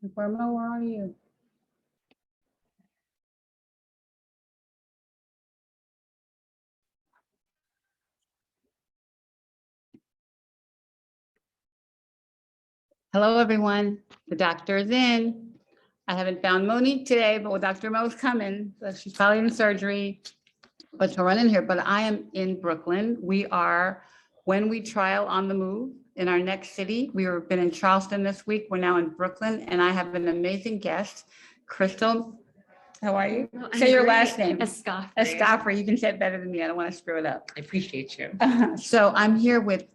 Informal, where are you? Hello, everyone. The doctor is in. I haven't found Monique today, but Dr. Mo's coming. So she's probably in surgery, but she'll run in here. But I am in Brooklyn. We are When We Trial on the move in our next city. We have been in Charleston this week. We're now in Brooklyn, and I have an amazing guest, Crystal. How are you? Oh, Say your last name. Escoffrey. Escoffrey. You can say it better than me. I don't want to screw it up. I appreciate you. So I'm here with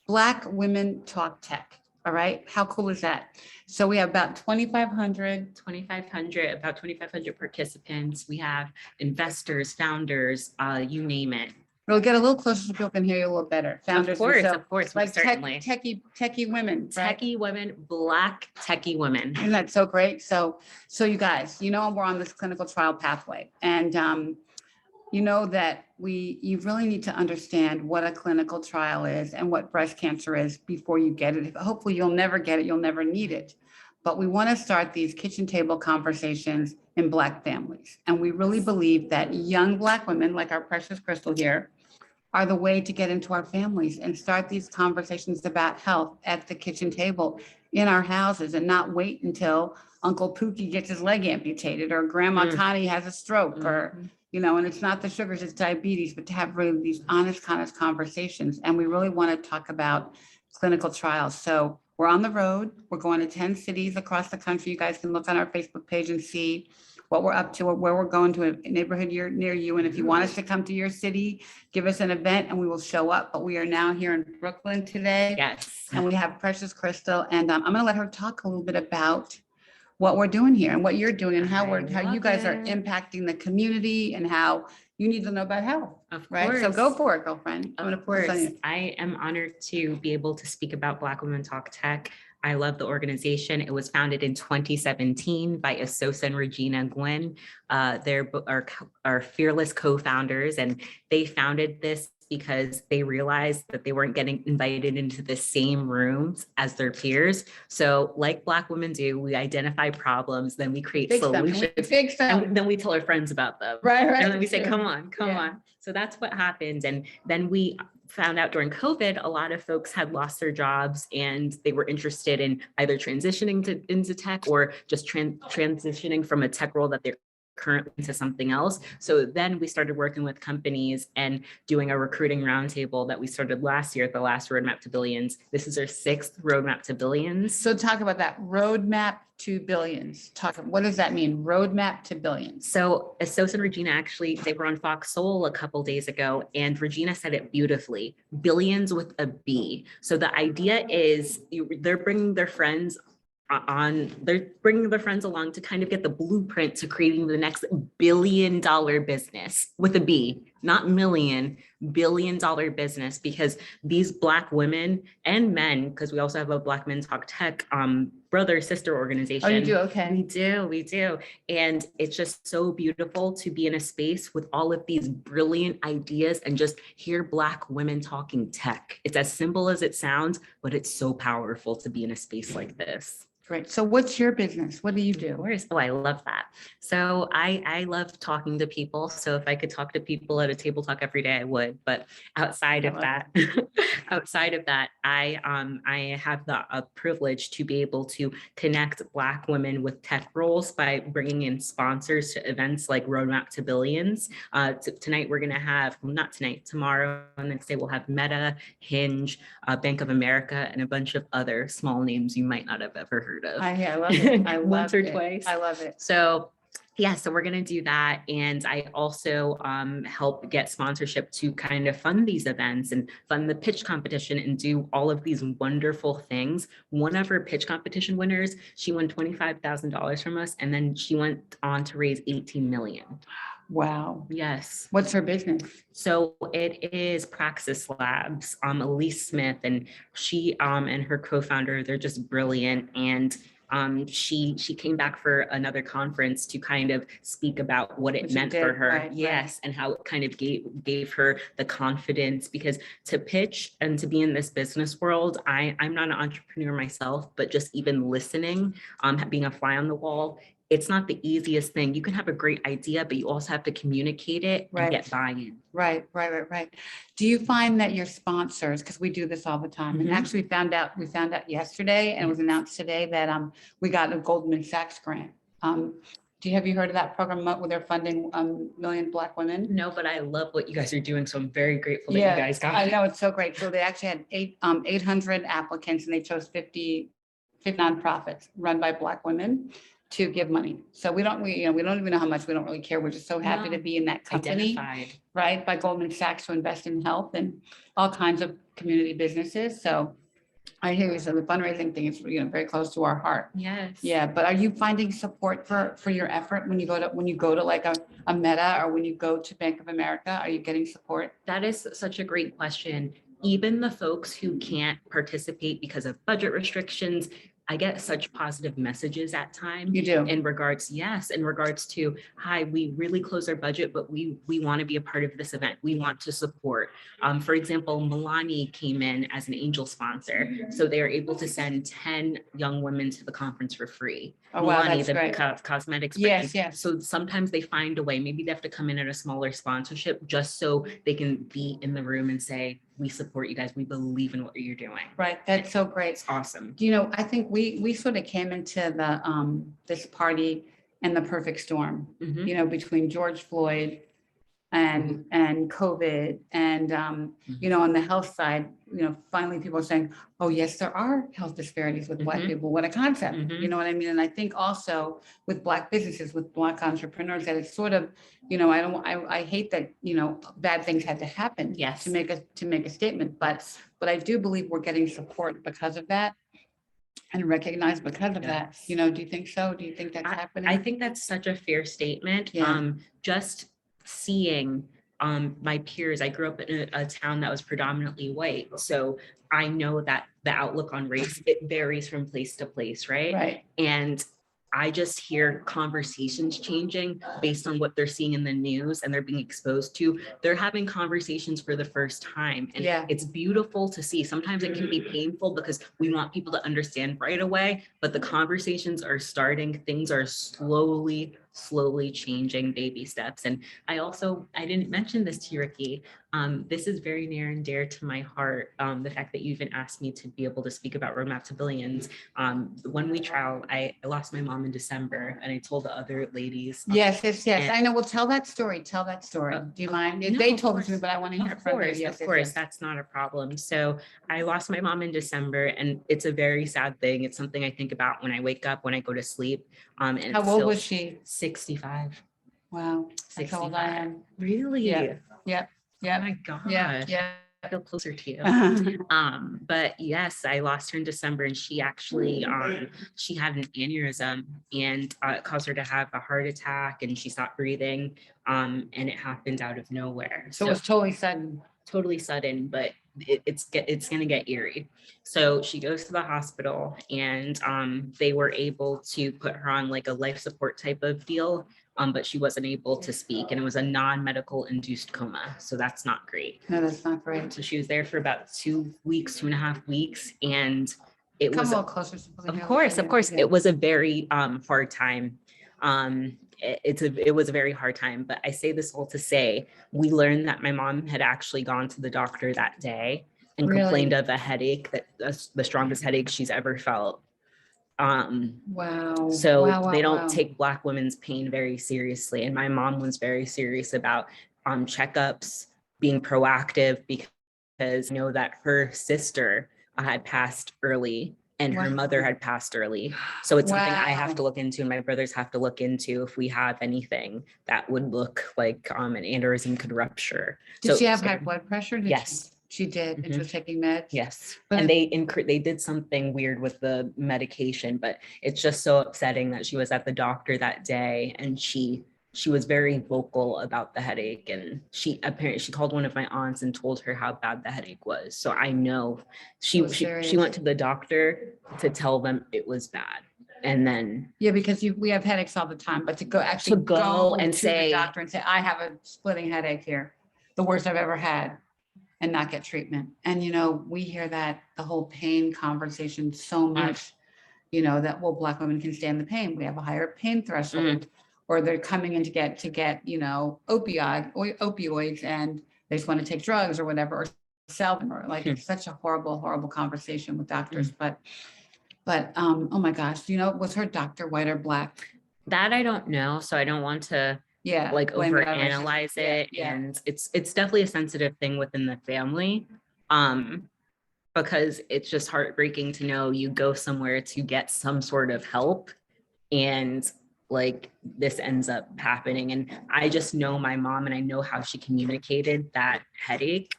Black Women Talk Tech. All right. How cool is that? So we have about 2,500. 2,500, about 2,500 participants. We have investors, founders, you name it. We'll get a little closer so people can hear you a little better. Founders, Of course, like certainly. techie women, right? Techie women, Black techie women. Isn't that so great? So you guys, we're on this clinical trial pathway, and you know that you really need to understand what a clinical trial is and what breast cancer is before you get it. Hopefully you'll never get it, you'll never need it. But we want to start these kitchen table conversations in Black families. And we really believe that young Black women, like our precious Crystal here, are the way to get into our families and start these conversations about health at the kitchen table in our houses, and not wait until Uncle Pookie gets his leg amputated or Grandma Connie has a stroke or and it's not the sugars, it's diabetes, but to have really these honest conversations. And we really want to talk about clinical trials. So we're on the road. We're going to 10 cities across the country. You guys can look on our Facebook page and see what we're up to, or where we're going to, a neighborhood near you. And if you want us to come to your city, give us an event and we will show up. But we are now here in Brooklyn today. Yes. And we have Precious Crystal. And I'm going to let her talk a little bit about what we're doing here and what you're doing and how you guys are impacting the community and how you need to know about health. Of right? course. So go for it, girlfriend. Of course. I am honored to be able to speak about Black Women Talk Tech. I love the organization. It was founded in 2017 by Asosa and Regina Gwynn. They're our fearless co-founders, and they founded this because they realized that they weren't getting invited into the same rooms as their peers. So like Black women do, we identify problems, then we create solutions, and then we tell our friends about them. Right. And then we say, come on. So that's what happens. And then we found out during COVID, a lot of folks had lost their jobs and they were interested in either transitioning into tech or just transitioning from a tech role that they're currently into something else. So then we started working with companies and doing a recruiting roundtable that we started last year at the last Roadmap to Billions. This is our 6th Roadmap to Billions. So talk about that Roadmap to Billions. What does that mean? Roadmap to Billions. So Asosa and Regina, actually, they were on Fox Soul a couple days ago, and Regina said it beautifully, billions with a B. So the idea is they're bringing their friends along to kind of get the blueprint to creating the next $1 billion business with a B, not million, $1 billion business, because these Black women and men, because we also have a Black Men Talk Tech sister organization. Oh, you do? Okay. We do. And it's just so beautiful to be in a space with all of these brilliant ideas and just hear Black women talking tech. It's as simple as it sounds, but it's so powerful to be in a space like this. Great. So what's your business? What do you do? Oh, I love that. So I love talking to people. So if I could talk to people at a table talk every day, I would. But outside of that, I have the privilege to be able to connect Black women with tech roles by bringing in sponsors to events like Roadmap to Billions. Tonight we're going to have, well, not tonight, tomorrow, and next day we'll have Meta, Hinge, Bank of America, and a bunch of other small names you might not have ever heard of. I love it. Once or twice. I love it. So yeah, so we're going to do that. And I also help get sponsorship to kind of fund these events and fund the pitch competition and do all of these wonderful things. One of our pitch competition winners, she won $25,000 from us, and then she went on to raise 18 million. Wow. Yes. What's her business? So it is Praxis Labs. Elise Smith, and she and her co-founder, they're just brilliant. And She came back for another conference to kind of speak about what it Which you meant did, for her. right, Yes, and how it kind of gave her the confidence, because to pitch and to be in this business world, I'm not an entrepreneur myself, but just even listening, being a fly on the wall, it's not the easiest thing. You can have a great idea, but you also have to communicate it and Right. get buy-in. Right. Do you find that your sponsors, because we do this all the time, and Mhm. actually we found out yesterday, and it was announced today that we got a Goldman Sachs grant. Have you heard of that program where they're funding million Black women? No, but I love what you guys are doing, so I'm very grateful that Yeah, you guys got I it. know, it's so great. So they actually had 800 applicants, and they chose 50 nonprofits run by Black women to give money. So we don't even know how much. We don't really care. We're just so happy No. to be in that company, Identified. right? By Goldman Sachs to invest in health and all kinds of community businesses. So I hear you. So the fundraising thing is, very close to our heart. Yes. Yeah, but are you finding support for your effort when you go to like a Meta, or when you go to Bank of America? Are you getting support? That is such a great question. Even the folks who can't participate because of budget restrictions, I get such positive messages at times You do. in regards to, hi, we really close our budget, but we want to be a part of this event. We want to support. For example, Milani came in as an angel sponsor, so they are able to send 10 young women to the conference for free. Oh, wow, Milani, that's the great. cosmetics brand. Yes, yes. So sometimes they find a way. Maybe they have to come in at a smaller sponsorship just so they can be in the room and say, we support you guys. We believe in what you're doing. Right. That's so great. It's awesome. I think we sort of came into the this party and the perfect storm, Mhm. between George Floyd and COVID, and on the health side, finally people are saying, oh yes, there are health disparities with Black Mhm. people. What a concept. Mhm. You know what I mean? And I think also with Black businesses, with Black entrepreneurs, that it's sort of, I hate that, bad things had to happen Yes. to make a statement, but I do believe we're getting support because of that and recognized because of that. Yes. Do you think so? Do you think that's happening? I think that's such a fair statement. Yeah. Just seeing my peers, I grew up in a town that was predominantly white. So I know that the outlook on race, it varies from place to place, right? Right. And I just hear conversations changing based on what they're seeing in the news and they're being exposed to. They're having conversations for the first time. And Yeah. it's beautiful to see. Sometimes it can be painful because we want people to understand right away, but the conversations are starting. Things are slowly changing, baby steps. And I didn't mention this to you, Ricky. This is very near and dear to my heart. The fact that you even asked me to be able to speak about Roadmap to Billions. WhenWeTrial, I lost my mom in December, and I told the other ladies. Yes. and- I know. Well, tell that story. Do you mind? no, They of told it to me, course. but I want to hear it from you. Yes, Of course, yes. that's not a problem. So I lost my mom in December, and it's a very sad thing. It's something I think about when I wake up, when I go to sleep. And How it's old still was she? 65. Wow. That's how old I 65. am. Really? Yeah. Oh my God. Yeah. I feel closer to you. Yeah. But yes, I lost her in December, and she actually she had an aneurysm, and it caused her to have a heart attack, and she stopped breathing. And it happened out of nowhere. So it was totally sudden, but it's gonna get eerie. So she goes to the hospital, and they were able to put her on like a life support type of deal. But she wasn't able to speak, and it was a non-medical induced coma. So that's not great. No, that's not great. So she was there for about 2.5 weeks, and it Come a was, little closer. of course, Yeah. it was a very hard time. It was a very hard time, but I say this all to say, we learned that my mom had actually gone to the doctor that day and Really? complained of a headache, the strongest headache she's ever felt. Wow. So Wow, they don't wow. take Black women's pain very seriously. And my mom was very serious about checkups, being proactive, because I know that her sister had passed early and her Wow. mother had passed early. So it's something I have Wow. to look into, and my brothers have to look into if we have anything that would look like an aneurysm could rupture. Did she have high blood pressure? Yes. She did, and she Mhm. was taking meds? Yes, But- and they did something weird with the medication, but it's just so upsetting that she was at the doctor that day, and she was very vocal about the headache, and she called one of my aunts and told her how bad the headache was. So I know she was serious. went to the doctor to tell them it was bad. And then Yeah, because we have headaches all the time, but to go actually go and to say, the doctor and say, I have a splitting headache here, the worst I've ever had, and not get treatment. And, we hear that the whole pain conversation so much, that, well, Black women can stand the pain. We have a higher pain threshold, or they're coming in to get, opioids, and they just want to take drugs or whatever, or sell them, or like, it's such a horrible, horrible conversation with doctors. But oh my gosh, was her doctor white or Black? that I don't know. So I don't want to like blame it on her overanalyze sister. it. And it's definitely a sensitive thing within the family. Because it's just heartbreaking to know you go somewhere to get some sort of help and like this ends up happening. And I just know my mom, and I know how she communicated that headache.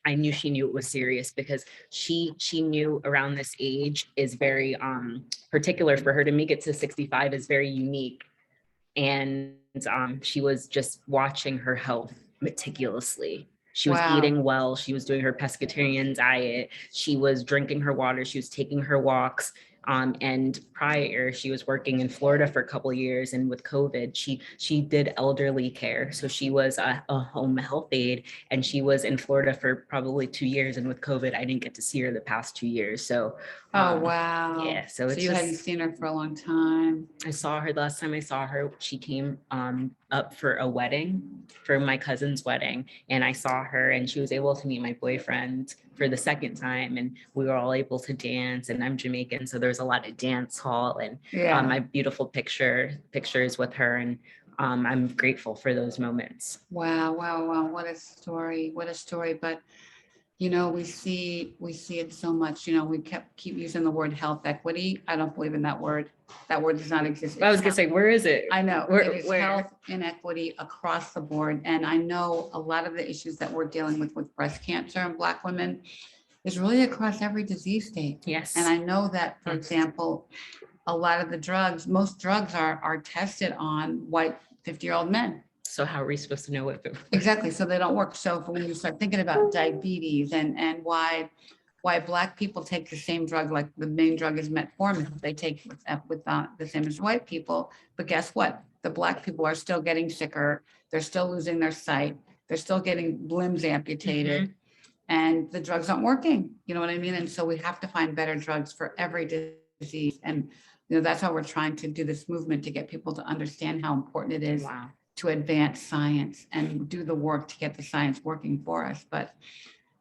I knew she knew it was serious, because she knew around this age is very particular. For her to make it to 65 is very unique. And she was just watching her health meticulously. She was eating well. She was doing her pescatarian diet. She was drinking her water. She was taking her walks. And prior, she was working in Florida for a couple of years. And with COVID, she did elderly care. So she was a home health aide, and she was in Florida for probably 2 years. And with COVID, I didn't get to see her the past 2 years. So oh, wow. yeah. So it's you hadn't seen her for a long time. I saw her the last time I saw her. She came up for a wedding, for my cousin's wedding, and I saw her, and she was able to meet my boyfriend for the second time, and we were all able to dance. And I'm Jamaican, so there's a lot of dance hall, and my beautiful pictures with her, and I'm grateful for those moments. Wow, what a story, but we see it so much. We keep using the word health equity. I don't believe in that word. That word does not exist. I was gonna say, where is it? I know. Where- it is where? health inequity across the board. And I know a lot of the issues that we're dealing with breast cancer and Black women is really across every disease state. Yes. And I know that, for example, a lot of the drugs, most drugs are tested on white 50-year-old men. So how are we supposed to know what? Exactly. So they don't work. So when you start thinking about diabetes and why Black people take the same drug, like the main drug is metformin, they take with the same as white people. But guess what? The Black people are still getting sicker. They're still losing their sight. They're still getting limbs amputated, and the drugs aren't working. You know what I mean? And so we have to find better drugs for every disease. And that's how we're trying to do this movement, to get people to understand how important it is to advance science and do the work to get the science working for us. But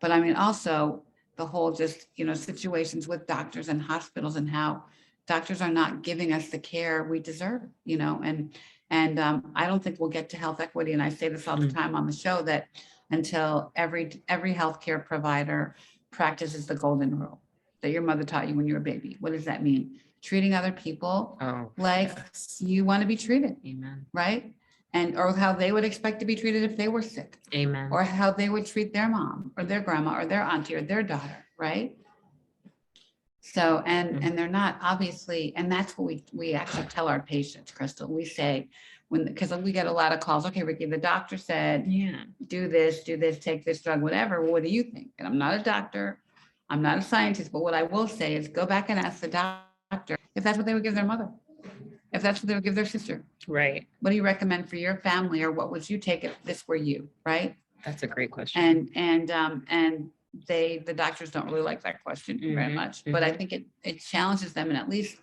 I mean, also the whole just, situations with doctors and hospitals, and how doctors are not giving us the care we deserve, and I don't think we'll get to health equity. And I say this all the time on the show, that until every healthcare provider practices the golden rule that your mother taught you when you were a baby. What does that mean? Treating other people like you want to be treated. Amen. Right? Or how they would expect to be treated if they were sick. Amen. Or how they would treat their mom or their grandma or their auntie or their daughter, right? So, and they're not, obviously, and that's what we actually tell our patients, Crystal. We say, because we get a lot of calls, okay, Ricky, the doctor said, do this, take this drug, whatever. Well, what do you think? And I'm not a doctor, I'm not a scientist, but what I will say is go back and ask the doctor if that's what they would give their mother. If that's what they would give their sister. Right. What do you recommend for your family, or what would you take if this were you, right? That's a great question. And the doctors don't really like that question very much, but I think it challenges them, and at least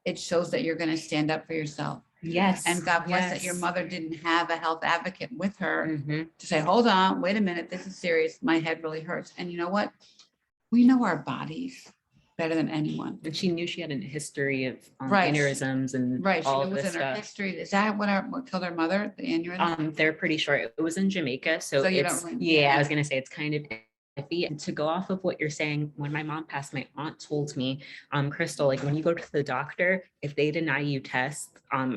it shows that you're going to stand up for yourself. Yes. And God bless that your mother didn't have a health advocate with her to say, hold on, wait a minute, this is serious. My head really hurts. And you know what? We know our bodies better than anyone. And she knew she had a history of aneurysms and all she this was in her stuff. history. Is that what killed her mother? The aneurysm? They're pretty sure it was in Jamaica. So you it's, don't really, I was gonna say it's kind of iffy. And to go off of what you're saying, when my mom passed, my aunt told me, Crystal, like when you go to the doctor, if they deny you tests,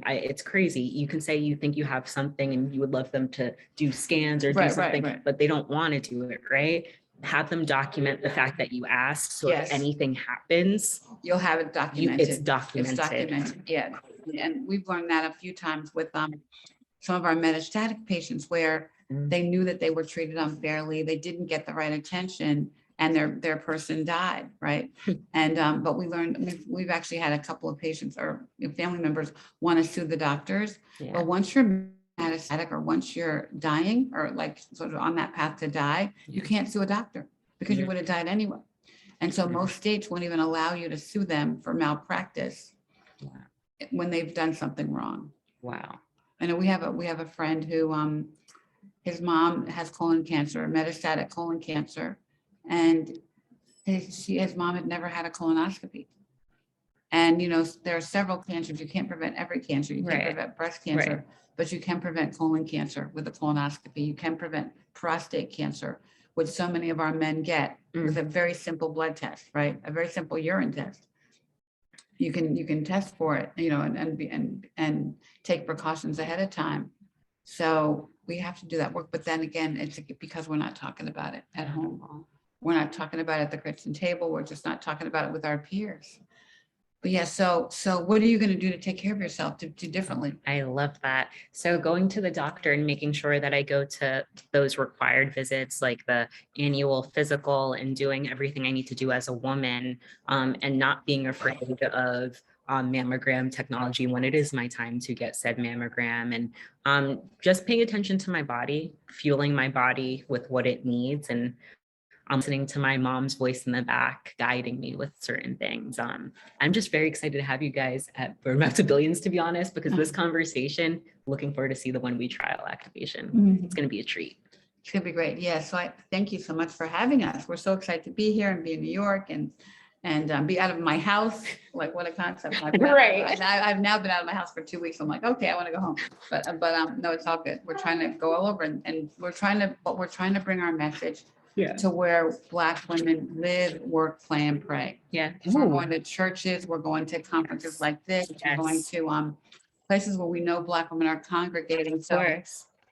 it's crazy. You can say you think you have something and you would love them to do scans or do something, but they don't want to do it, right? Have them document the fact that you asked. So if anything happens, you'll have it documented. It's documented. Yeah. And we've learned that a few times with some of our metastatic patients, where they knew that they were treated unfairly. They didn't get the right attention. and their person died, right? And but we learned, we've actually had a couple of patients or family members want to sue the doctors, Yeah. but once you're metastatic or once you're dying or like sort of on that path to die, you can't sue a doctor because you would have died anyway. And so most states won't even allow you to sue them for malpractice when they've done something wrong. Wow. I know we have a friend who his mom has colon cancer, metastatic colon cancer, and his mom had never had a colonoscopy. And you know, there are several cancers. You can't prevent every cancer. You can't prevent breast cancer, but you can prevent colon cancer with a colonoscopy. You can prevent prostate cancer, which so many of our men get with a very simple blood test, right? A very simple urine test. You can test for it, you know, and take precautions ahead of time. So we have to do that work. But then again, it's because we're not talking about it at home. We're not talking about it at the kitchen table. We're just not talking about it with our peers. But yeah, so what are you going to do to take care of yourself to do differently? I love that. So going to the doctor and making sure that I go to those required visits, like the annual physical, and doing everything I need to do as a woman, and not being afraid of mammogram technology when it is my time to get said mammogram, and just paying attention to my body, fueling my body with what it needs, and I'm listening to my mom's voice in the back, guiding me with certain things. I'm just very excited to have you guys at Roadmap to Billions, to be honest, because this conversation, looking forward to see the WhenWeTrial activation. It's going to be a treat. It's going to be great. Yeah. So I thank you so much for having us. We're so excited to be here and be in New York and be out of my house. Like, what a concept. I've now been out of my house for 2 weeks. I'm like, okay, I want to go home. But no, it's all good. We're trying to go all over and we're trying to bring our message to where Black women live, work, play, and pray. Yeah. We're going to churches, we're going to conferences like this, we're going to places where we know Black women are congregating. So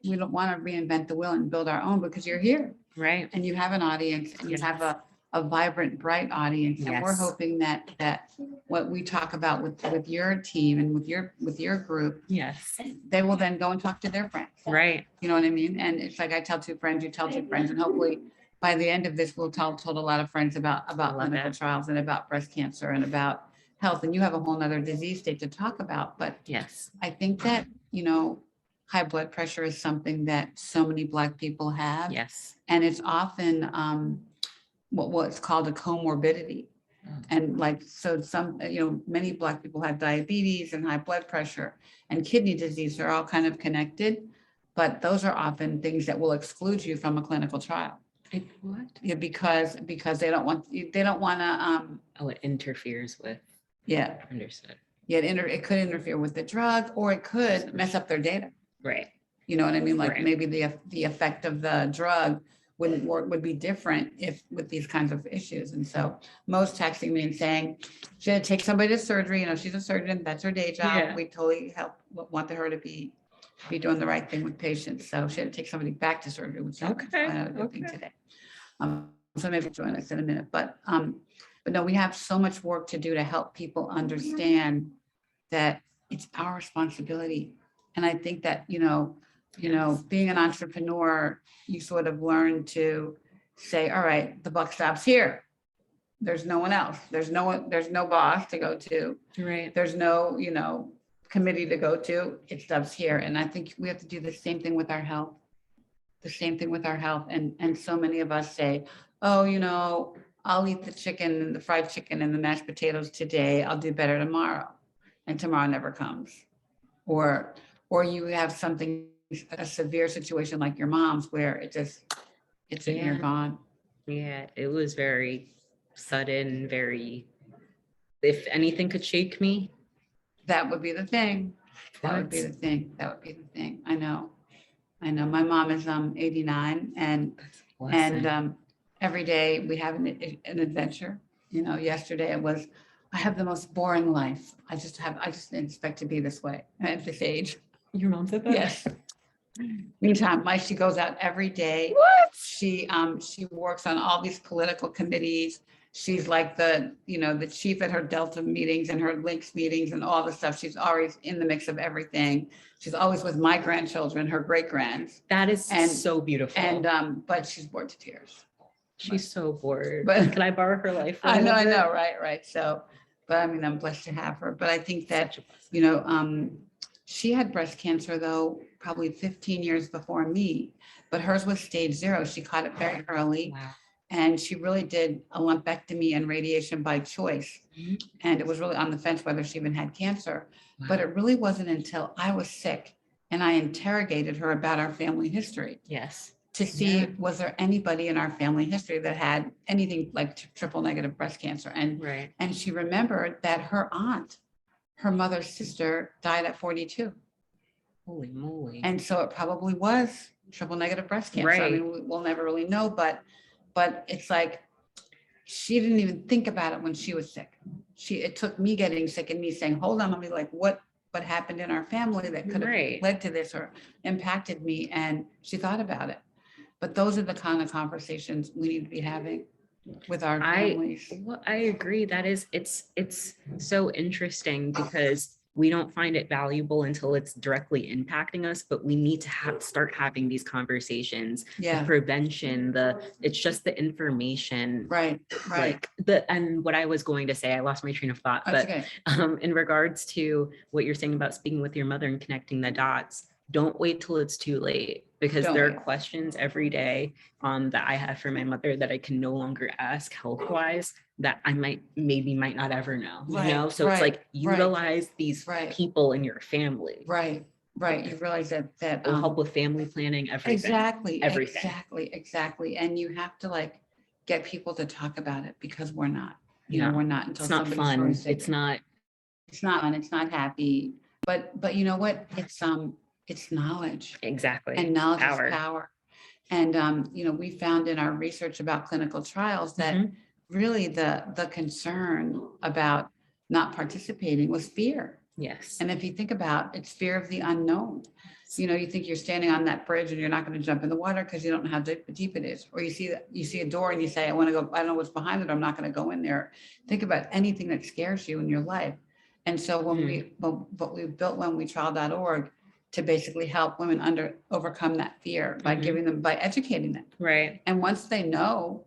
we don't want to reinvent the wheel and build our own because you're here. Right. And you have an audience and you have a vibrant, bright audience. And we're hoping that what we talk about with your team and with your group, they will then go and talk to their friends. Right. You know what I mean? And it's like I tell two friends, you tell two friends, and hopefully by the end of this, we'll told a lot of friends about clinical trials and about breast cancer and about health. And you have a whole nother disease state to talk about. But I think that, you know, high blood pressure is something that so many Black people have. And it's often what's called a comorbidity. And like, so some, you know, many Black people have diabetes and high blood pressure and kidney disease. They're all kind of connected, but those are often things that will exclude you from a clinical trial. What? Yeah, because they don't want to. Oh, it interferes with. Yeah. Understood. Yeah, it could interfere with the drug, or it could mess up their data. Right. You know what I mean? Like maybe the effect of the drug would be different if with these kinds of issues. And so most texting me and saying, should take somebody to surgery. You know, she's a surgeon. That's her day job. Yeah. We totally want her to be doing the right thing with patients. So she had to take somebody back to surgery, which is another good thing today. So maybe join us in a minute, but no, we have so much work to do to help people understand that it's our responsibility. And I think that, you know, being an entrepreneur, you sort of learn to say, all right, the buck stops here. There's no one else. There's no boss to go to. Right. There's no, you know, committee to go to. It stops here. And I think we have to do the same thing with our health. And so many of us say, oh, you know, I'll eat the chicken and the fried chicken and the mashed potatoes today. I'll do better tomorrow. And tomorrow never comes. Or you have something, a severe situation like your mom's where it's you're gone. Yeah, it was very sudden, if anything could shake me. That would be the thing. That would be the thing. I know. My mom is 89 and every day we have an adventure. You know, yesterday it was, I have the most boring life. I just didn't expect to be this way at this age. Your mom said that? Yes. Meantime, she goes out every day. What? She works on all these political committees. She's like the chief at her Delta meetings and her Links meetings and all the stuff. She's always in the mix of everything. She's always with my grandchildren, her great grands. That is so beautiful. And but she's bored to tears. She's so bored. But- Can I borrow her life for a I little bit? know, right. So, but I mean, I'm blessed to have her. But I think that, Such a blessing. you know, she had breast cancer though, probably 15 years before me, but hers was stage 0. She caught it very early. Wow. And she really did a lumpectomy and radiation by choice. Mhm. And it was really on the fence whether she even had cancer. But Wow. it really wasn't until I was sick and I interrogated her about our family history Yes. to see, Yeah. was there anybody in our family history that had anything like triple negative breast cancer? Right. And she remembered that her aunt, her mother's sister, died at 42. Holy moly. And so it probably was triple negative breast cancer. I Right. mean, we'll never really know, but it's like, she didn't even think about it when she was sick. It took me getting sick and me saying, hold on, let me like, what happened in our family that could have Right. led to this or impacted me? And she thought about it. But those are the kind of conversations we need to be having with our families. Well, I agree. That is, it's so interesting because we don't find it valuable until it's directly impacting us, but we need to start having these conversations. Yeah. The prevention, it's just the information. Right. Like and what I was going to say, I lost my train of thought, That's but okay. in regards to what you're saying about speaking with your mother and connecting the dots, don't wait till it's too late, because Don't there wait. are questions every day that I have for my mother that I can no longer ask health-wise that I might not ever know, you Right, know? So it's right, like utilize these right. people in your family. Right. You realize that It'll help with family planning, everything. Everything. Exactly. And you have to like get people to talk about it because we're not, No, we're not until It's not somebody's really fun. sick. It's not, It's not fun. It's not happy. But you know what? It's knowledge, exactly. and knowledge Power. is power. And we found in our research about clinical trials that Mhm. really the concern about not participating was fear. Yes. And if you think about it's fear of the unknown. You think you're standing on that bridge and you're not going to jump in the water because you don't know how deep it is. Or you see a door and you say, I want to go, I don't know what's behind it, I'm not going to go in there. Think about anything that scares you in your life. And so when we built WhenWeTrial.org to basically help women overcome that fear by by educating them. Right. And once they know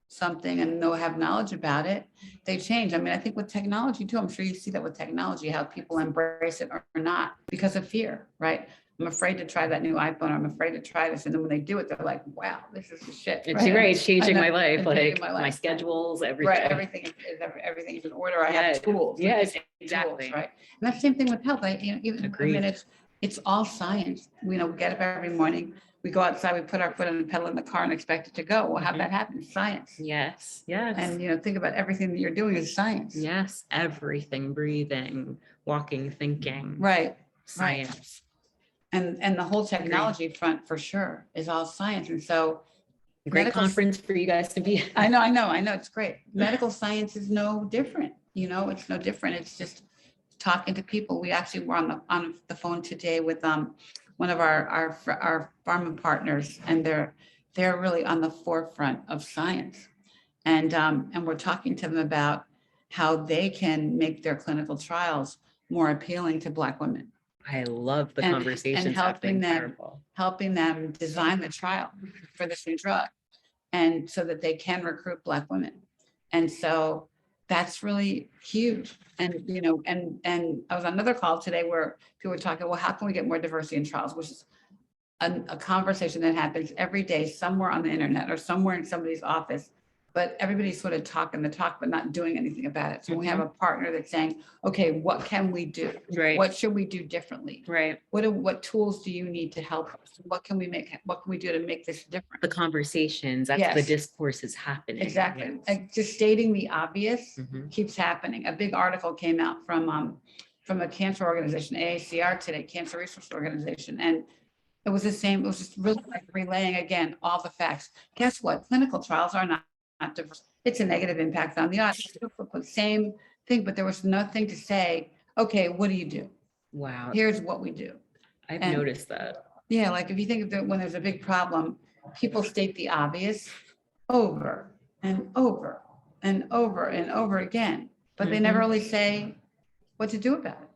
something and have knowledge about it, they change. I mean, I think with technology too, I'm sure you see that with technology, how people embrace it or not because of fear, right? I'm afraid to try that new iPhone. I'm afraid to try this. And then when they do it, they're like, wow, this is the shit. It's right. It's changing my life. It's Like changing my my life. schedules, everything. Right. Everything is in order. I Yes. have tools. Yes, Tools, exactly. right. And that's the same thing with health. Even, I Agreed. mean, it's all science. We get up every morning, we go outside, we put our foot on the pedal in the car and expect it to go. Well, how'd that happen? Science. Yes. And think about everything that you're doing is science. Yes. Everything, breathing, walking, thinking. Right. Science. And the whole technology front for sure is all science. And so great conference for you guys to be. I know. It's great. Medical science is no different. It's no different. It's just talking to people. We actually were on the phone today with one of our pharma partners, and they're really on the forefront of science. And we're talking to them about how they can make their clinical trials more appealing to Black women. I love the conversations and helping them design the trial for this new drug, and so that they can recruit Black women. And so that's really huge. And and I was on another call today where people were talking, well, how can we get more diversity in trials, which is a conversation that happens every day somewhere on the internet or somewhere in somebody's office. But everybody's sort of talking the talk, but not doing anything about it. So we have a partner that's saying, okay, what can we do? Right. What should we do differently? Right. What tools do you need to help us? What can we do to make this different? The conversations, that's the discourse is happening. Exactly. Yes. Like just stating the obvious keeps happening. A big article came out from a cancer organization, AACR today, Cancer Research Organization. And it was the same. It was just really like relaying again all the facts. Guess what? Clinical trials are not diverse. It's a negative impact on the audience. Same thing, but there was nothing to say, okay, what do you do? Wow. Here's what we do. I've noticed that. Yeah, like if you think of when there's a big problem, people state the obvious over and over and over and over again, but they never really say what to do about it.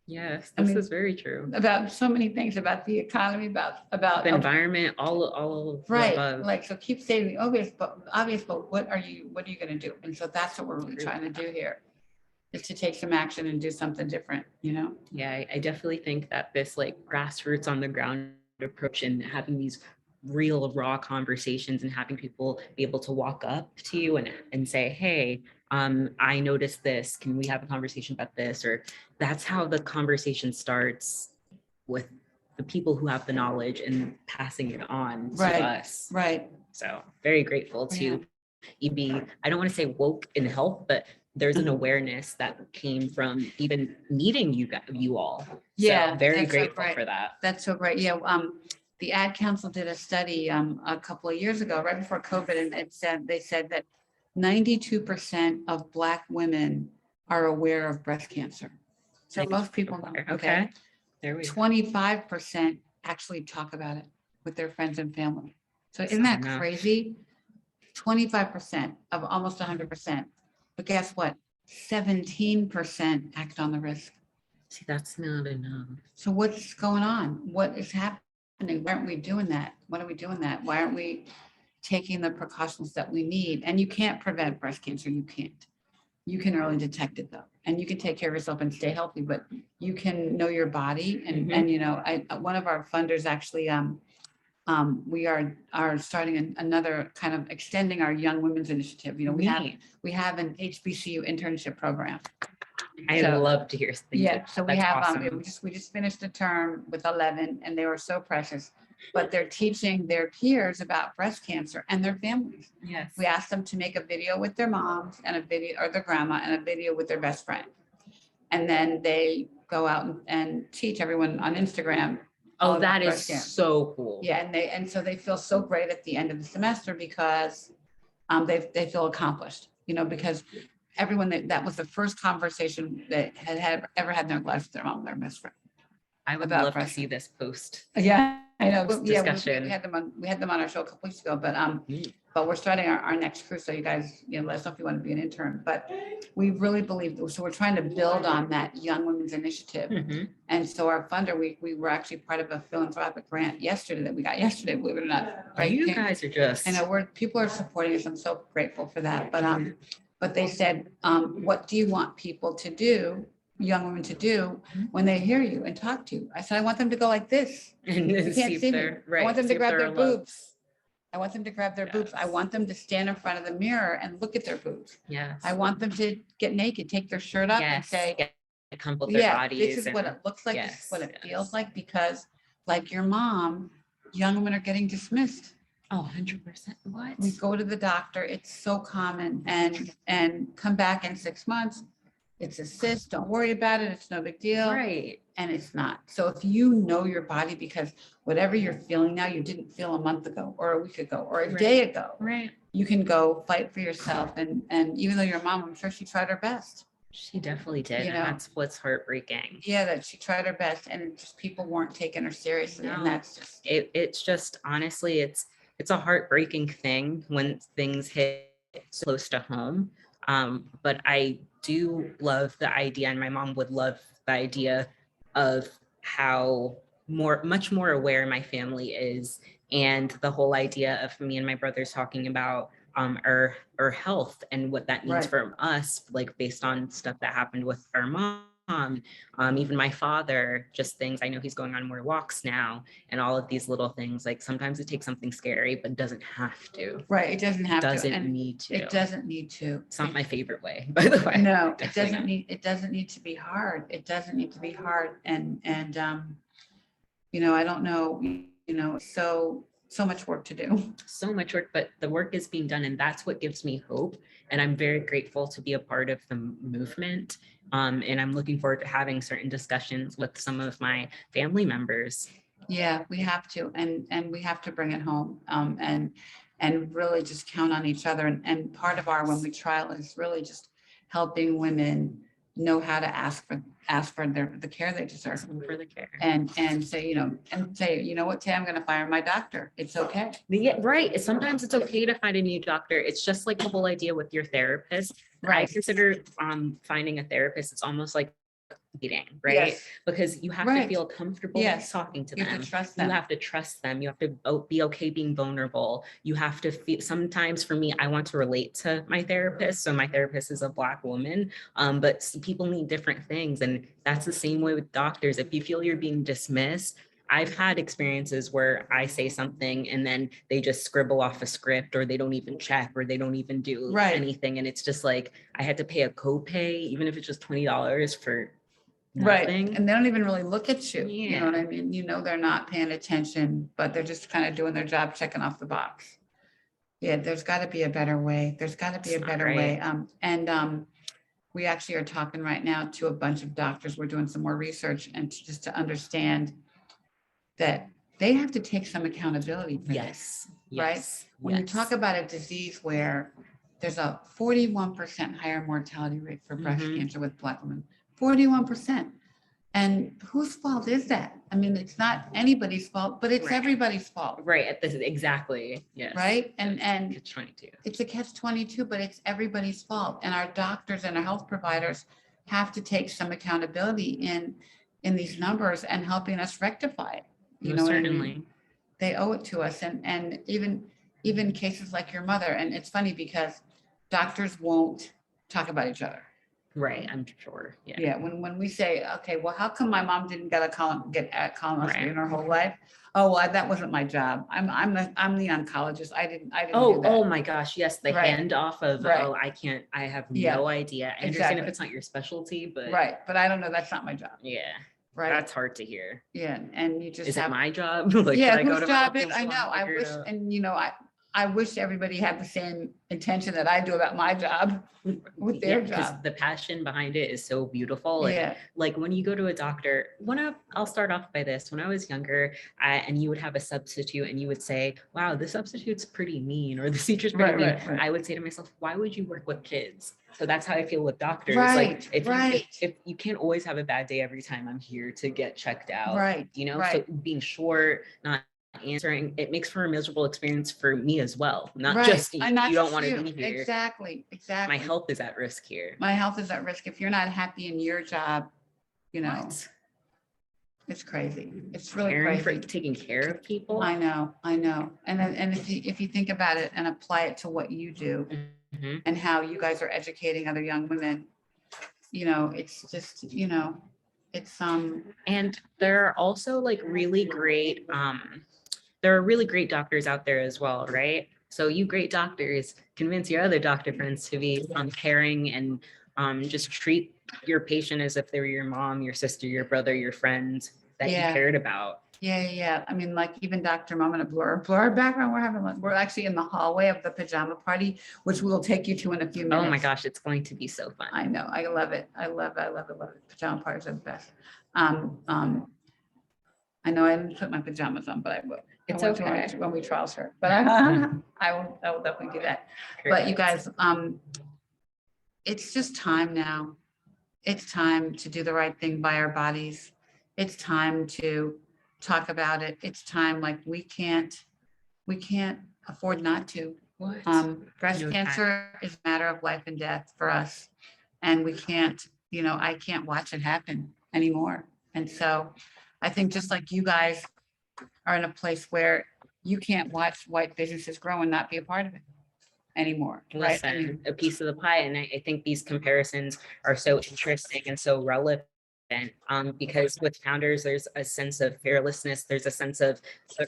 Yes, I this mean, is very true. about so many things, about the economy, about The environment, all of the right, above. like, so keep stating the obvious, but what are you gonna do? And so that's what we're really Agree trying to with do here, is to take some action and do something different, you know? Yeah, I definitely think that this like grassroots on the ground approach and having these real raw conversations and having people be able to walk up to you and say, hey, I noticed this. Can we have a conversation about this? Or that's how the conversation starts with the people who have the knowledge and passing it on to Right, us. right. So very grateful Yeah. to be, I don't want to say woke in health, but there's an awareness that came from even meeting you all. Yeah, So very that's so grateful great. for that. That's so great. Yeah, the Ad Council did a study a couple of years ago, right before COVID, and they said that 92% of Black women are aware of breast cancer. So most people know. Okay. There we go. 25% actually talk about it with their friends and family. So isn't that enough. crazy? 25% of almost 100%. But guess what? 17% act on the risk. See, that's not enough. So what's going on? What is happening? Why aren't we doing that? Why are we doing that? Why aren't we taking the precautions that we need? And you can't prevent breast cancer. You can't. You can early detect it though, and you can take care of yourself and stay healthy. But you can know your body, and you know, one of our funders actually, we are starting another kind of extending our Young Women's Initiative. You know, we have an HBCU internship program. I So- love to hear things. Yeah, like so that. we That's have, awesome. we just finished a term with 11 and they were so precious, but they're teaching their peers about breast cancer and their families. Yes. We asked them to make a video with their moms and a video, or their grandma, and a video with their best friend. And then they go out and teach everyone on Instagram. all Oh, about that is breast cancer. so cool. Yeah, and so they feel so great at the end of the semester because they feel accomplished, you know, because everyone that was the first conversation that had ever had in their life with their mom, their best friend. I would about love to breast see this post. Yeah, I know. This Yeah, discussion. we had them on our show a couple weeks ago, but we're starting our next cruise. So you guys, you know, let us know if you want to be an intern. But we really believe, so we're trying to build on that Young Women's Initiative. Mhm. And so our funder, we were actually part of a philanthropic grant yesterday that we got yesterday, believe it or not. Right? You guys are just. I know people are supporting us. I'm so grateful for that. But they said, what do you want people to do, young women to do when they hear you and talk to you? I said, I want them to go like this. And You see can't if see me. they're right. I want them see to if grab they're their in love. boobs. I want them to grab their boobs. I Yes. want them to stand in front of the mirror and look at their boobs. Yes. I want them to get naked, take their shirt up and Yes. say, Get comfort their yeah, bodies. this is what it looks like. This is yes, what it yes. feels like, because like your mom, young women are getting dismissed. Oh, 100%. What? We go to the doctor, it's so common, and come back in 6 months. It's a cyst, don't worry about it, it's no big deal. Right. And it's not. So if you know your body, because whatever you're feeling now, you didn't feel a month ago or a week ago or a Right. day ago, Right. you can go fight for yourself. And even though your mom, I'm sure she tried her best. She definitely did. You And know. that's what's heartbreaking. Yeah, that she tried her best and just people weren't taking her seriously. No. And that's just, It's just honestly, it's a heartbreaking thing when things hit so close to home. But I do love the idea, and my mom would love the idea of how much more aware my family is, and the whole idea of me and my brothers talking about our health and what that means Right. for us, like based on stuff that happened with our mom. Even my father, just things. I know he's going on more walks now, and all of these little things. Like sometimes it takes something scary, but doesn't have to. right, it doesn't have to. Doesn't And need to. it doesn't need to. It's not my favorite way, by the way. No, it Definitely doesn't not. need, it doesn't need to be hard. It doesn't need to be hard. And you know, I don't know, you know, so much work to do. So much work, but the work is being done, and that's what gives me hope. And I'm very grateful to be a part of the movement. And I'm looking forward to having certain discussions with some of my family members. Yeah, we have to, and we have to bring it home, and really just count on each other. And part of our WhenWeTrial is really just helping women know how to ask for the care they deserve. For the care. And say, you know what, Tay, I'm gonna fire my doctor. It's okay. Yeah, right. Sometimes it's okay to find a new doctor. It's just like the whole idea with your therapist. I Right. consider finding a therapist, it's almost like right? Yes. Because you have to Right. feel comfortable Yes. talking to You have them. to trust You them. have to trust them. You have to be okay being vulnerable. You have to feel, sometimes for me, I want to relate to my therapist. So my therapist is a Black woman, but people need different things. And that's the same way with doctors. If you feel you're being dismissed, I've had experiences where I say something and then they just scribble off a script, or they don't even check, or they don't even do Right. anything. And it's just like, I had to pay a copay, even if it's just $20 for Right. nothing. And they don't even really look at you. You know what I Yeah. mean? You know, they're not paying attention, but they're just kind of doing their job, checking off the box. Yeah, there's got to be a better way. There's got to be a It's not better right. way. We actually are talking right now to a bunch of doctors. We're doing some more research and just to understand that they have to take some accountability for this, Yes. right? Yes. When you talk about a disease where there's a 41% higher mortality rate for breast Mhm. cancer with Black women, 41%. And whose fault is that? I mean, it's not anybody's fault, but it's Right. everybody's fault, Right. At this, exactly. Yes. right? And It's 22. it's a catch-22, but it's everybody's fault. And our doctors and our health providers have to take some accountability in these numbers and helping us rectify it. You know what I mean? Certainly. They owe it to us. And even cases like your mother. And it's funny because doctors won't talk about each other. Right. I'm sure. Yeah. Yeah, when we say, okay, well, how come my mom didn't get a colonoscopy Right. in her whole life? Oh, well, that wasn't my job. I'm the oncologist. I didn't do Oh that. my gosh. Yes. The Right. handoff of, Right. oh, I have Yeah. no idea. I understand Exactly. if it's not your specialty, but Right, but I don't know, that's not my job, yeah, right? that's hard to hear. Yeah, and you just Is it have, my job? Like, yeah, should I go whose to job medical is, I school know, and I figure it wish, out? and I wish everybody had the same intention that I do about my job with their because job. the passion behind it is so beautiful. And Yeah, like when you go to a doctor, I'll start off by this. When I was younger, and you would have a substitute and you would say, wow, the substitute's pretty mean, or the teacher's pretty mean. right. I would say to myself, why would you work with kids? So that's how I feel with doctors. Right, Like if right. if you can't always have a bad day every time I'm here to get checked out, Right, you know, right. so being short, not answering, it makes for a miserable experience for me as well. Not Right, just you, and not you don't just want to you. be here. Exactly. My health is at risk here. My health is at risk. If you're not happy in your job, you know, What? it's crazy. It's really Caring crazy. for taking care of people. I know. And if you think about it and apply it to what you do Mhm. and how you guys are educating other young women, you know, it's just, you know, it's And there are also like really great there are really great doctors out there as well, right? So you great doctors convince your other doctor friends to be caring and just treat your patient as if they were your mom, your sister, your brother, your friend that you Yeah. cared about. Yeah. I mean, like even Dr. Mom and a blur background, we're actually in the hallway of the pajama party, which we will take you to in a few minutes. Oh my gosh, it's going to be so fun. I know. I love it. I love it. Pajama parties are the best. I know I didn't put my pajamas on, but I will. It's I went to okay. when we trials her, but I will definitely do that. But you guys, it's just time now. It's time to do the right thing by our bodies. It's time to talk about it. It's time, like we can't afford not to. What? Breast No cancer is a matter of life and death for us. And we can't, you know, I can't watch it happen anymore. And so I think just like you guys are in a place where you can't watch white businesses grow and not be a part of it anymore, right? I Listen, mean, a piece of the pie. And I think these comparisons are so interesting and so relevant. Because with founders, there's a sense of fearlessness, there's a sense of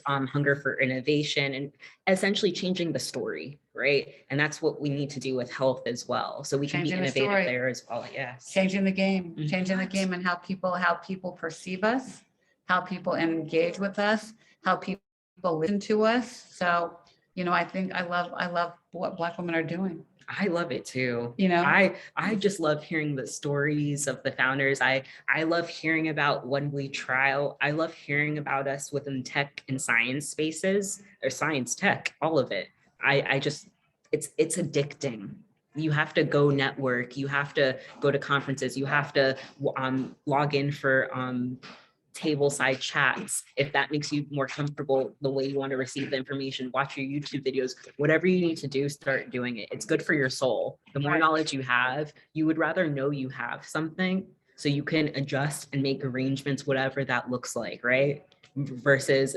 hunger for innovation and essentially changing the story, right? And that's what we need to do with health as well. So we can be Changing the innovative story. there as well. Yes. changing the game, Mhm. changing the game and how people perceive us, how people engage with us, how people listen to us. So, you know, I think I love what Black women are doing. I love it too. You know? I just love hearing the stories of the founders. I love hearing about WhenWeTrial. I love hearing about us within tech and science spaces or science tech, all of it. I just it's addicting. You have to go network, you have to go to conferences, you have to log in for table side chats if that makes you more comfortable the way you want to receive the information. Watch your YouTube videos, whatever you need to do, start doing it. It's good for your soul. The more Right. knowledge you have, you would rather know you have something So you can adjust and make arrangements, whatever that looks like, right? Versus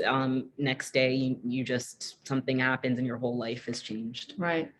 next day you just something happens and your whole life has changed. Right,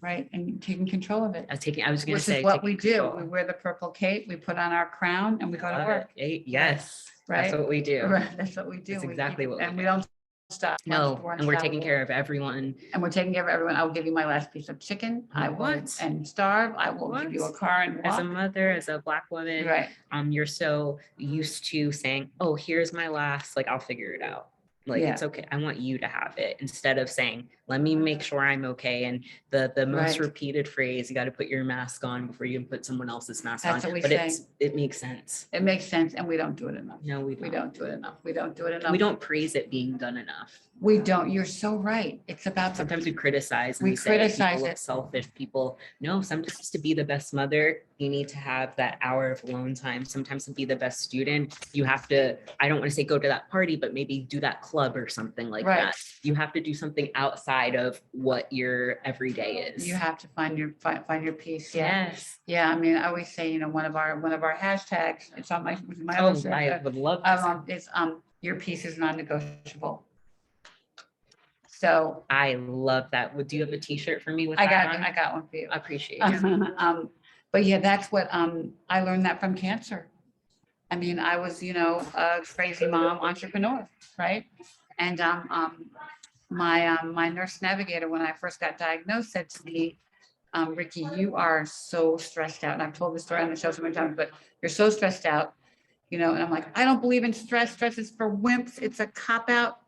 right. And taking control of it. I was gonna Which say is what taking we do. control. We wear the purple cape, we put on our crown and we go to Love work. it. Yes, Right? that's what we do. Right, that's what we do. That's We exactly keep- what we And we do. don't stop. No, and we're taking unstoppable. care of everyone. And we're taking care of everyone. I'll give you my last piece of chicken. I will, What? and starve. I will give you a What? car and As a walk. mother, as a Black woman, Right, you're so used to saying, oh, here's my last, like, I'll figure it out. Like, Yeah. it's okay. I want you to have it, instead of saying, let me make sure I'm okay. And the most Right. repeated phrase, you got to put your mask on before you can put someone else's mask That's on. what we But say. it makes sense. It makes sense and we don't do it enough. No, we We don't. don't do it enough. We don't do it enough. We don't praise it being done enough. We don't. You're so right. It's about the Sometimes we criticize and We we say criticize people look it. selfish. People, no, sometimes to be the best mother, you need to have that hour of alone time. Sometimes to be the best student, you have to, I don't want to say go to that party, but maybe do that club or something like Right. that. You have to do something outside of what your everyday is. You have to find your peace. Yeah. Yes. Yeah. I mean, I always say, one of our hashtags, it's on my Oh, other I would love to. it's your peace is non-negotiable. So I love that. Would you have a t-shirt for me with I that on? got one for you. I appreciate it. But yeah, that's what, I learned that from cancer. I mean, I was, a crazy mom entrepreneur, right? And, my nurse navigator, when I first got diagnosed, said to me, Ricky, you are so stressed out. And I've told this story on the show so many times, but you're so stressed out, and I'm like, I don't believe in stress. Stress is for wimps. It's a cop out.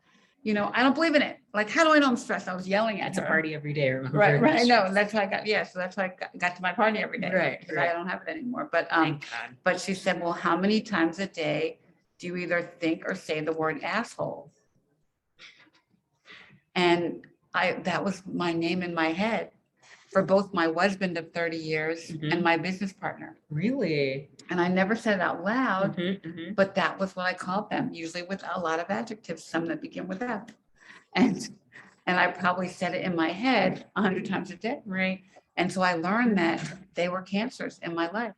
I don't believe in it. Like, how do I know I'm stressed? I was yelling at It's a her. party every day. Remember? Right. I know. That's why so that's why I got to my party every day. Right, Because right. I don't have it anymore. But, Thank God. but she said, well, how many times a day do you either think or say the word asshole? And that was my name in my head for both my husband of 30 years Mhm. and my business partner. Really? And I never said it out loud, Mhm, mhm. but that was what I called them, usually with a lot of adjectives, some that begin with F. And I probably said it in my head 100 times a day. Right. And so I learned that they were cancers in my life.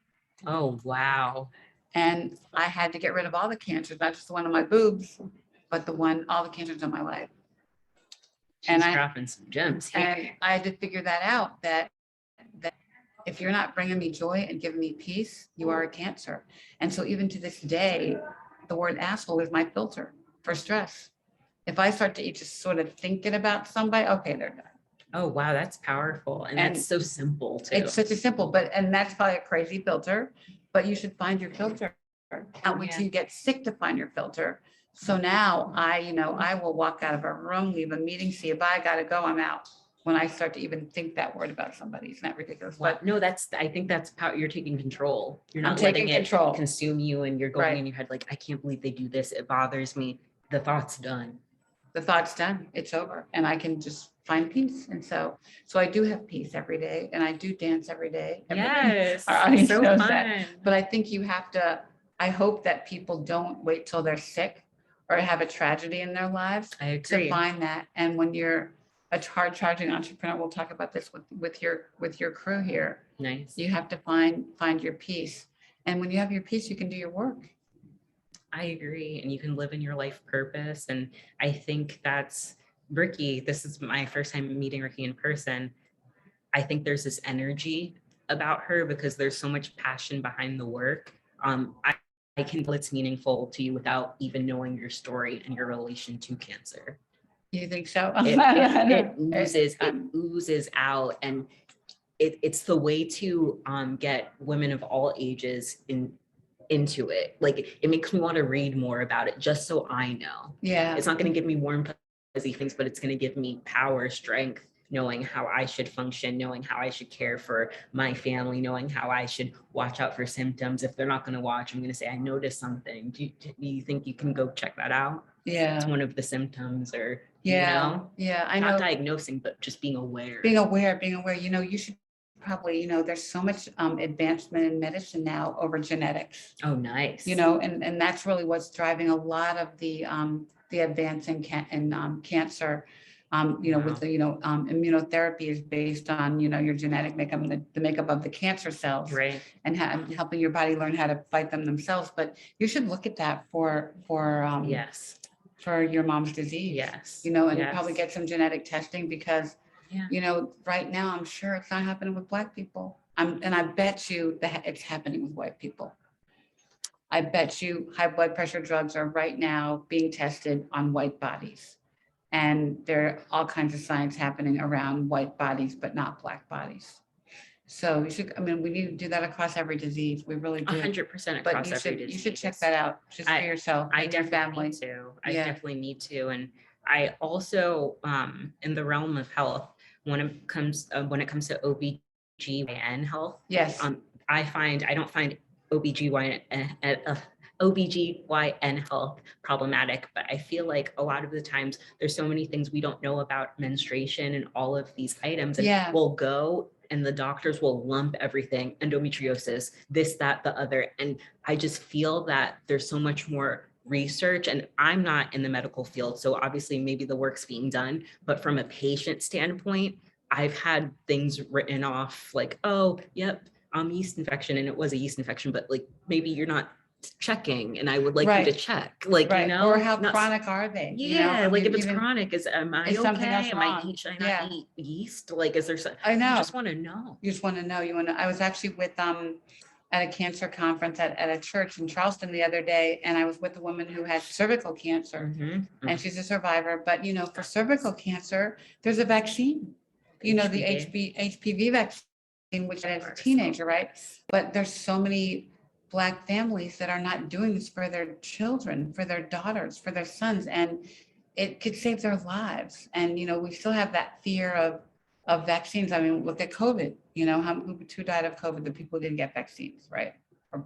Oh, wow. And I had to get rid of all the cancers, not just the one on my boobs, but all the cancers in my life. She's And I- dropping some gems here. And I had to figure that out, that if you're not bringing me joy and giving me peace, you are a cancer. And so even to this day, the word asshole is my filter for stress. If I start to just sort of thinking about somebody, okay, they're done. Oh, wow, that's powerful. And And that's so simple too. It's such a simple, and that's probably a crazy filter, but you should find your filter. Not wait till you get sick to find your filter. So now I will walk out of a room, leave a meeting, see you, bye, gotta go, I'm out. When I start to even think that word about somebody, it's not ridiculous, Wow. but No, I think that's how you're taking control. You're I'm not taking letting it control. consume you and you're going Right. in your head like, I can't believe they do this. It bothers me. The thought's done. The thought's done, it's over, and I can just find peace. And so I do have peace every day, and I do dance every day. Yes. Our audience So knows fun. that. But I think you have to, I hope that people don't wait till they're sick or have a tragedy in their lives I to agree. find that. And when you're a hard charging entrepreneur, we'll talk about this with your crew here. Nice. You have to find your peace. And when you have your peace, you can do your work. I agree. And you can live in your life purpose. And I think that's Ricky. This is my first time meeting Ricky in person. I think there's this energy about her because there's so much passion behind the work. I can feel it's meaningful to you without even knowing your story and your relation to cancer. You think so? It oozes out, and it's the way to get women of all ages into it. Like, it makes me want to read more about it just so I know. Yeah. It's not going to give me warm, fuzzy things, but it's going to give me power, strength, knowing how I should function, knowing how I should care for my family, knowing how I should watch out for symptoms. If they're not going to watch, I'm going to say, I noticed something. Do you think you can go check that out? Yeah. It's one of the symptoms, or, Yeah. Yeah. I know. not diagnosing, but just being aware. Being aware. You should probably, there's so much advancement in medicine now over genetics. Oh, nice. And that's really what's driving a lot of the advance in cancer. with the, immunotherapy is based on, your genetic makeup and the makeup of the cancer cells. Right. And helping your body learn how to fight them themselves. But you should look at that for Yes. for your mom's disease. Yes. And Yes. probably get some genetic testing because, Yeah. right now I'm sure it's not happening with Black people. And I bet you that it's happening with white people. I bet you high blood pressure drugs are right now being tested on white bodies. And there are all kinds of science happening around white bodies, but not Black bodies. So we need to do that across every disease. We really do. 100% But across every disease. you should check that out just for yourself I and your definitely family. need to. I Yeah. definitely need to. And I also, in the realm of health, when it comes to OBGYN health, Yes. I don't find OBGYN health problematic, but I feel like a lot of the times there's so many things we don't know about menstruation and all of these items, and Yeah. we'll go and the doctors will lump everything, endometriosis, this, that, the other. And I just feel that there's so much more research, and I'm not in the medical field, so obviously maybe the work's being done, but from a patient standpoint, I've had things written off like, oh, yep, yeast infection, and it was a yeast infection, but like maybe you're not checking, and I would like you to check, like, Right. Or how chronic are they? Yeah, like if it's chronic, am I is something else okay? wrong? Should I not eat yeast? Like, is there something? I know. You just want to know. You just want to know. I was actually with at a cancer conference at a church in Charleston the other day, and I was with a woman who had cervical cancer, and she's a survivor. But for cervical cancer, there's a vaccine. The HPV vaccine, which is a teenager, right? But there's so many Black families that are not doing this for their children, for their daughters, for their sons, and it could save their lives. And we still have that fear of vaccines. I mean, look at COVID. Who died of COVID? The people who didn't get vaccines, right? Or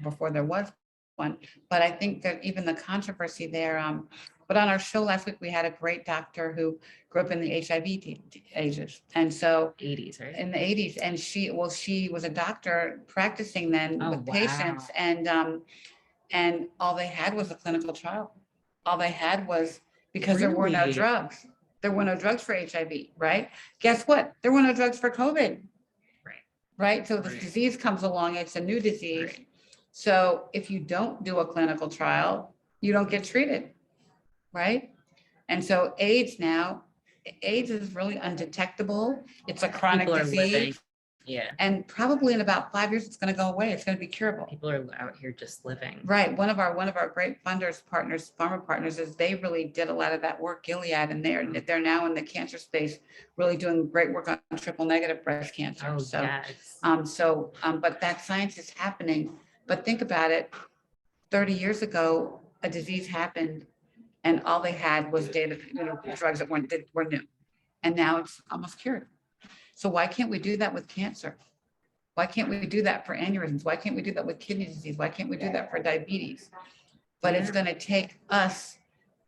before there was one. But I think that even the controversy there. But on our show last week, we had a great doctor who grew up in the HIV ages, and so 80s, right? In the 80s, and she was a doctor practicing then with patients, and all they had was a clinical trial. All they had was because there were no drugs. There were no drugs for HIV, right? Guess what? There were no drugs for COVID. Right. So this disease comes along, it's a new disease. Right. So if you don't do a clinical trial, you don't get treated. Right. And so AIDS is really undetectable. It's a chronic disease. Yeah. And probably in about 5 years, it's going to go away. It's going to be curable. People are out here just living. Right. One of our great funders, partners, pharma partners, is they really did a lot of that work, Gilead, and they're now in the cancer space, really doing great work on triple negative breast cancer. Oh, so, yes. But that science is happening. But think about it. 30 years ago, a disease happened, and all they had was drugs that were new, and now it's almost cured. So why can't we do that with cancer? Why can't we do that for aneurysms? Why can't we do that with kidney disease? Why can't we do that for diabetes? But it's going to take us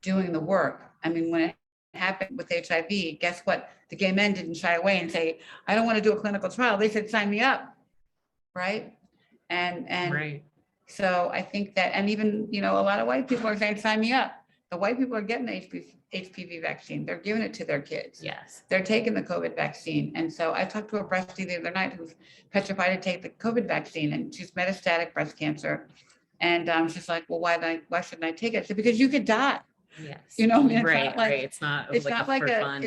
doing the work. I mean, when it happened with HIV, guess what? The gay men didn't shy away and say, I don't want to do a clinical trial. They said, sign me up. Right. And right. So I think that, and even, a lot of white people are saying, sign me up. The white people are getting the HPV vaccine. They're giving it to their kids. Yes. They're taking the COVID vaccine. And so I talked to a breastie the other night who's petrified to take the COVID vaccine, and she's metastatic breast cancer. And she's like, well, why shouldn't I take it? I said, because you could die. Yes. It's right. Not like, it's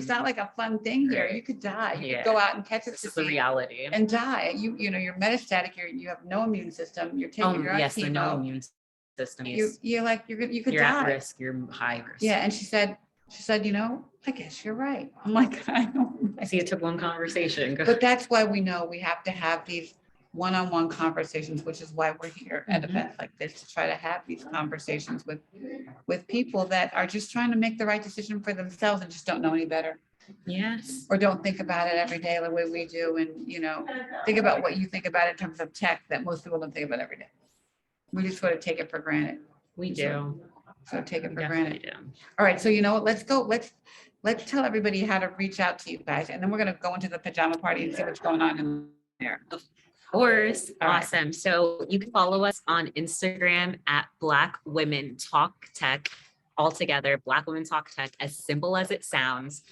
not like a fun thing here. You could die. You could go out and catch it. This is the reality. And die. You're metastatic. You have no immune system. You're taking your yes, chemo. No immune system. You could you're die. At risk. You're high risk. Yeah. And she said, I guess you're right. I'm like, I know. See, it took one conversation. But that's why we know we have to have these one-on-one conversations, which is why we're here at events like this, to try to have these conversations with people that are just trying to make the right decision for themselves and just don't know any better. Yes. Or don't think about it every day the way we do. And, think about what you think about in terms of tech that most people don't think about every day. We just sort of take it for granted. We do. So take it for granted. Do. All right. So let's go. Let's tell everybody how to reach out to you guys. And then we're going to go into the pajama party and see what's going on in there. Of course. All awesome. Right. So you can follow us on Instagram at Black Women Talk Tech. all together, Black Women Talk Tech, as simple as it sounds.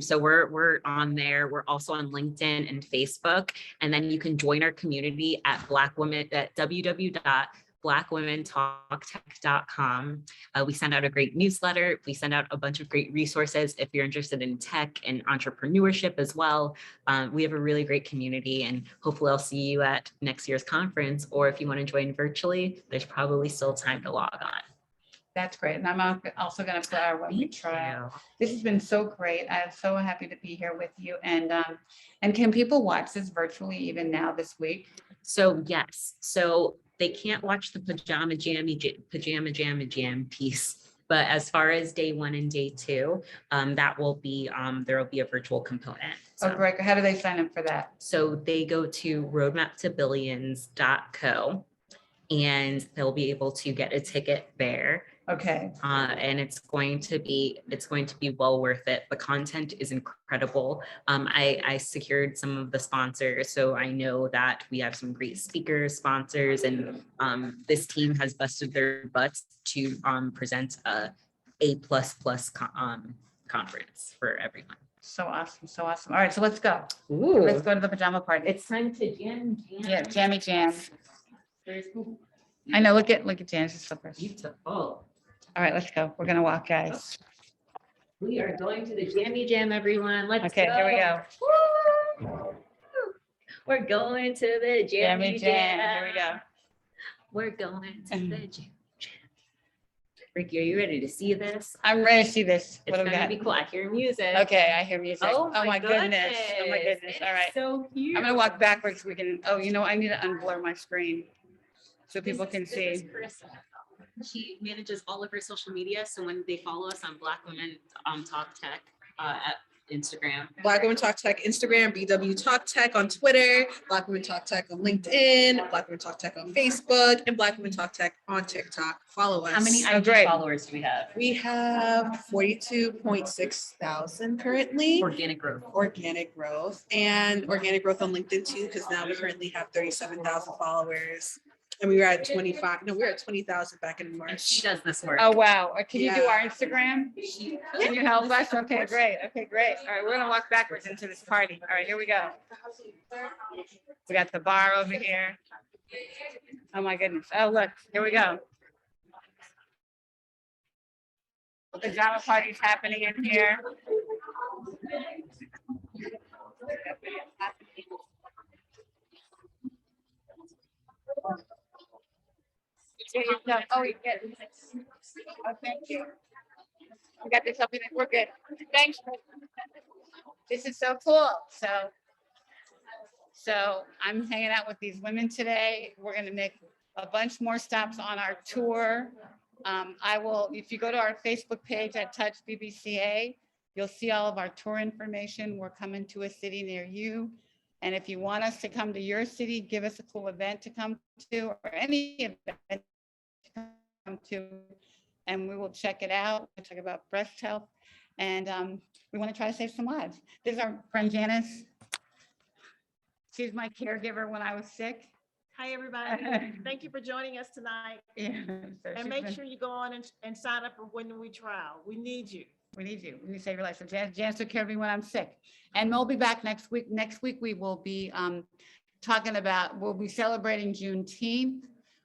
So we're on there. We're also on LinkedIn and Facebook. And then you can join our community at www.blackwomentalktech.com. We send out a great newsletter. We send out a bunch of great resources if you're interested in tech and entrepreneurship as well. We have a really great community, and hopefully I'll see you at next year's conference, or if you want to join virtually, there's probably still time to log on. That's great. And I'm also going to put our WhenWeTrial. This has been so great. I'm so happy to be here with you. And can people watch this virtually even now this week? So yes, so they can't watch the pajama jam piece, but as far as day 1 and day 2, that will be there will be a virtual component. So, oh, great. How do they sign up for that? So they go to roadmaptobillions.co, and they'll be able to get a ticket there. Okay. And it's going to be well worth it. The content is incredible. I secured some of the sponsors, so I know that we have some great speakers, sponsors, and this team has busted their butts to present a A++ conference for everyone. So awesome. So awesome. All right, so let's go. Ooh. Let's go to the pajama party. It's time to jam. Yeah, jammy jam. I know. Look at Janice's slippers. Beautiful. All right, let's go. We're gonna walk, guys. We are going to the jammy jam, everyone. Let's Okay, go. here we go. Woo! We're going to the jammy jam. Here we go. We're going to the jam. Ricky, are you ready to see this? I'm ready to see this. It's What do we gonna got? be cool. I hear music. Okay, I hear music. Oh my goodness. Oh my goodness. It's All right. so cute. I'm gonna walk backwards so we can, oh, you know, I need to unblur my screen so people can This is see. Carissa. She manages all of her social media. So when they follow us on Black Women Talk Tech at Instagram. Black Women Talk Tech Instagram, BW Talk Tech on Twitter, Black Women Talk Tech on LinkedIn, Black Women Talk Tech on Facebook, and Black Women Talk Tech on TikTok. Follow us. How many Oh, IG great. followers do we have? We have 42.6 thousand currently. Organic growth. Organic growth and organic growth on LinkedIn too, because now we currently have 37,000 followers. And we were at 25. No, we were at 20,000 back in And March. she does this work. Oh, wow. Can you do Yeah. our Instagram? Can you help us? Okay, great. Okay, great. All right, we're gonna walk backwards into this party. All right, here we go. We got the bar over here. Oh my goodness. Oh, look, here we go. The pajama party's happening in here. Oh, you get it. Oh, thank you. We got this up in it. We're good. Thanks. This is so cool. So I'm hanging out with these women today. We're going to make a bunch more stops on our tour. I will, if you go to our Facebook page at Touch BBCA, you'll see all of our tour information. We're coming to a city near you. And if you want us to come to your city, give us a cool event to come to, or any event to come to, and we will check it out. We'll talk about breast health, and we want to try to save some lives. This is our friend Janice. She's my caregiver when I was sick. Hi, everybody. Thank you for joining us tonight. Yeah, so And make sure you go on and sign up for WhenWeTrial. We need you. we need you. We need to save your life. So Janice took care of me when I'm sick. And we'll be back next week. Next week, we will be we'll be celebrating Juneteenth.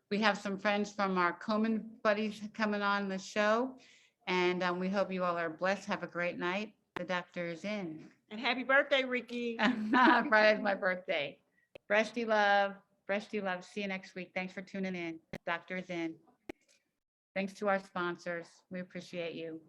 We have some friends from our Komen buddies coming on the show. And we hope you all are blessed. Have a great night. The doctor is in. And happy birthday, Ricky. Friday's my birthday. Breasty love. Breasty love. See you next week. Thanks for tuning in. Doctor is in. Thanks to our sponsors. We appreciate you.